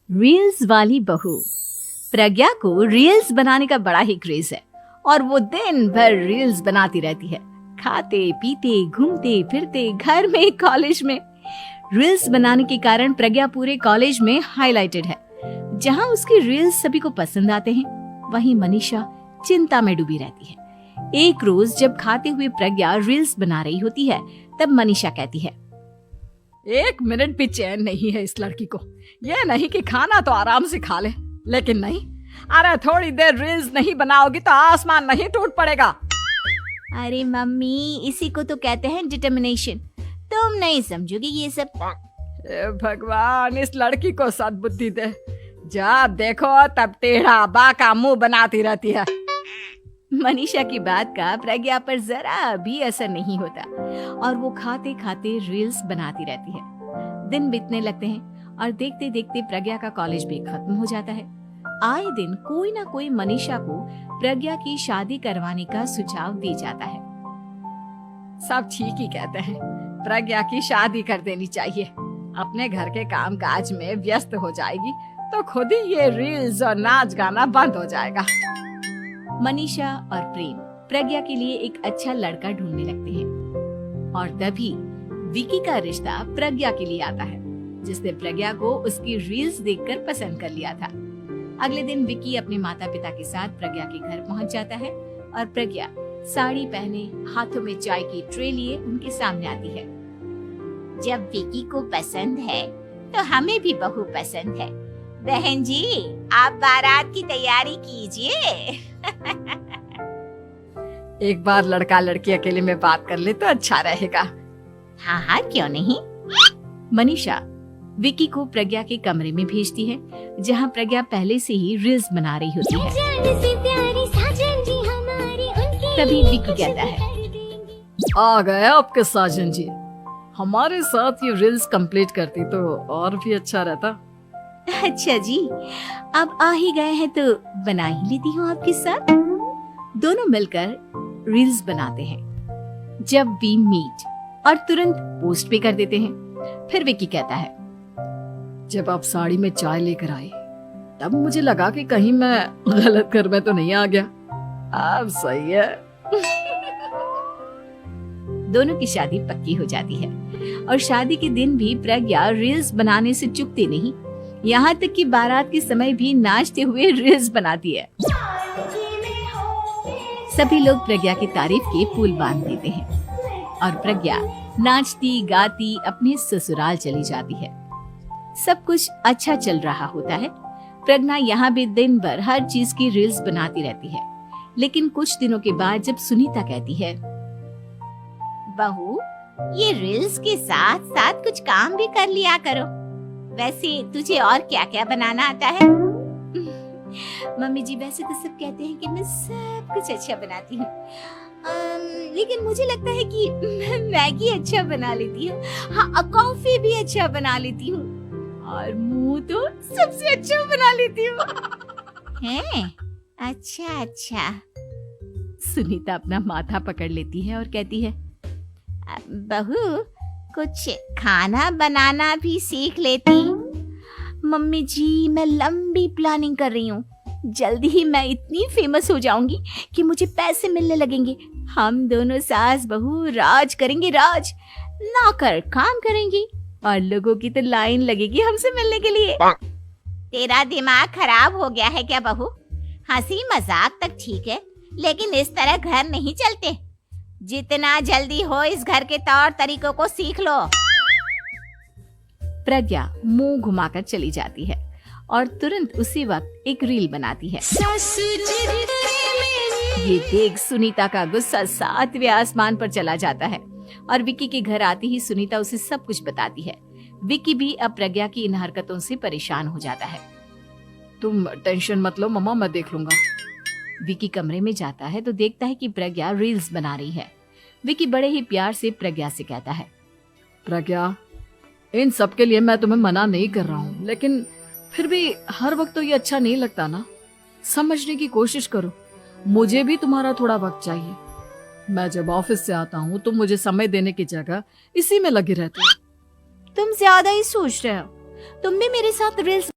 Reels वाली बहू। प्रज्ञा को रील्स बनाने का बड़ा ही क्रेज है और वो दिन भर रील्स बनाती रहती है। खाते पीते घूमते फिरते घर में कॉलेज में रील्स बनाने के कारण प्रज्ञा पूरे कॉलेज में हाईलाइटेड है। जहां उसकी रील्स सभी को पसंद आते हैं, वहीं मनीषा चिंता में डूबी रहती है। एक रोज जब खाते हुए प्रज्ञा रील्स बना रही होती है, तब मनीषा कहती है, एक मिनट भी चैन नहीं है इस लड़की को। ये नहीं कि खाना तो आराम से खा ले, लेकिन नहीं, अरे थोड़ी देर रील्स नहीं बनाओगी तो आसमान नहीं टूट पड़ेगा। अरे मम्मी, इसी को तो कहते हैं डिटर्मिनेशन। तुम नहीं समझोगी ये सब। भगवान, इस लड़की को सद्बुद्धि दे। जब देखो तब टेढ़ा बाका मुंह बनाती रहती है। मनीषा की बात का प्रज्ञा पर जरा भी असर नहीं होता और वो खाते खाते रील्स बनाती रहती है। दिन बीतने लगते हैं और देखते देखते प्रज्ञा का कॉलेज भी खत्म हो जाता है। आए दिन कोई ना कोई मनीषा को प्रज्ञा की शादी करवाने का सुझाव दे जाता है। सब ठीक ही कहते हैं, प्रज्ञा की शादी कर देनी चाहिए। अपने घर के काम काज में व्यस्त हो जाएगी तो खुद ही ये रील्स और नाच गाना बंद हो जाएगा। मनीषा और प्रेम प्रज्ञा के लिए एक अच्छा लड़का ढूंढने लगते हैं और तभी विकी का रिश्ता प्रज्ञा के लिए आता है, जिसने प्रज्ञा को उसकी रील्स देखकर पसंद कर लिया था। अगले दिन विकी अपने माता पिता के साथ प्रज्ञा के घर पहुंच जाता है और प्रज्ञा साड़ी पहने हाथों में चाय की ट्रे लिए उनके सामने आती है। जब विकी को पसंद है तो हमें भी बहू पसंद है। बहन जी, आप बारात की तैयारी कीजिए। एक बार लड़का लड़की अकेले में बात कर ले तो अच्छा रहेगा। हाँ हाँ, क्यों नहीं। मनीषा विकी को प्रज्ञा के कमरे में भेजती है, जहां प्रज्ञा पहले से ही रील्स बना रही होती है। तभी विकी कहता है, आ गए आपके साजन जी। हमारे साथ ये रील्स कंप्लीट करती तो और भी अच्छा रहता। अच्छा जी, अब आ ही गए हैं तो बना ही लेती हूँ आपके साथ। दोनों मिलकर रील्स बनाते हैं। जब वी मीट और तुरंत पोस्ट भी कर देते हैं। फिर विकी कहता है, जब आप साड़ी में चाय लेकर आई तब मुझे लगा कि कहीं मैं गलत घर में तो नहीं आ गया। अब सही है। दोनों की शादी पक्की हो जाती है और शादी के दिन भी प्रज्ञा रील्स बनाने से चूकती नहीं। यहाँ तक कि बारात के समय भी नाचते हुए रील्स बनाती है। सभी लोग प्रज्ञा की तारीफ के पुल बांध देते हैं और प्रज्ञा नाचती गाती अपने ससुराल चली जाती है। सब कुछ अच्छा चल रहा होता है। प्रज्ञा यहाँ भी दिन भर हर चीज की रील्स बनाती रहती है। लेकिन कुछ दिनों के बाद जब सुनीता कहती है, बहू, ये रील्स के साथ साथ कुछ काम भी कर लिया करो। वैसे तुझे और क्या क्या बनाना आता है? मम्मी जी, वैसे तो सब कहते हैं कि मैं सब कुछ अच्छा बनाती हूँ, लेकिन मुझे लगता है कि मैं मैगी अच्छा बना लेती हूँ। हाँ, कॉफी भी अच्छा बना लेती हूँ और मुंह तो सबसे अच्छा बना लेती हूँ। हैं? अच्छा अच्छा। सुनीता अपना माथा पकड़ लेती है और कहती है, बहू, कुछ खाना बनाना भी सीख लेती। मम्मी जी, मैं लंबी प्लानिंग कर रही हूँ। जल्दी ही मैं इतनी फेमस हो जाऊंगी कि मुझे पैसे मिलने लगेंगे। हम दोनों सास बहू राज करेंगे, राज। नौकर काम करेंगी और लोगों की तो लाइन लगेगी हमसे मिलने के लिए। तेरा दिमाग खराब हो गया है क्या बहू? हंसी मजाक तक ठीक है, लेकिन इस तरह घर नहीं चलते। जितना जल्दी हो इस घर के तौर तरीकों को सीख लो। प्रज्ञा मुंह घुमाकर चली जाती है और तुरंत उसी वक्त एक रील बनाती है। ये देख सुनीता का गुस्सा 7वें आसमान पर चला जाता है और विकी के घर आती ही सुनीता उसे सब कुछ बताती है। विकी भी अब प्रज्ञा की इन हरकतों से परेशान हो जाता है। तुम टेंशन मत लो मम्मा, मैं देख लूंगा। विकी कमरे में जाता है तो देखता है कि प्रज्ञा रील्स बना रही है। विकी बड़े ही प्यार से प्रज्ञा से कहता है, प्रज्ञा, इन सब के लिए मैं तुम्हें मना नहीं कर रहा हूँ, लेकिन फिर भी हर वक्त तो ये अच्छा नहीं लगता ना। समझने की कोशिश करो, मुझे भी तुम्हारा थोड़ा वक्त चाहिए। मैं जब ऑफिस से आता हूँ तो मुझे समय देने की जगह इसी में लगे रहते हो। तुम ज्यादा ही सोच रहे हो। तुम भी मेरे साथ रील्स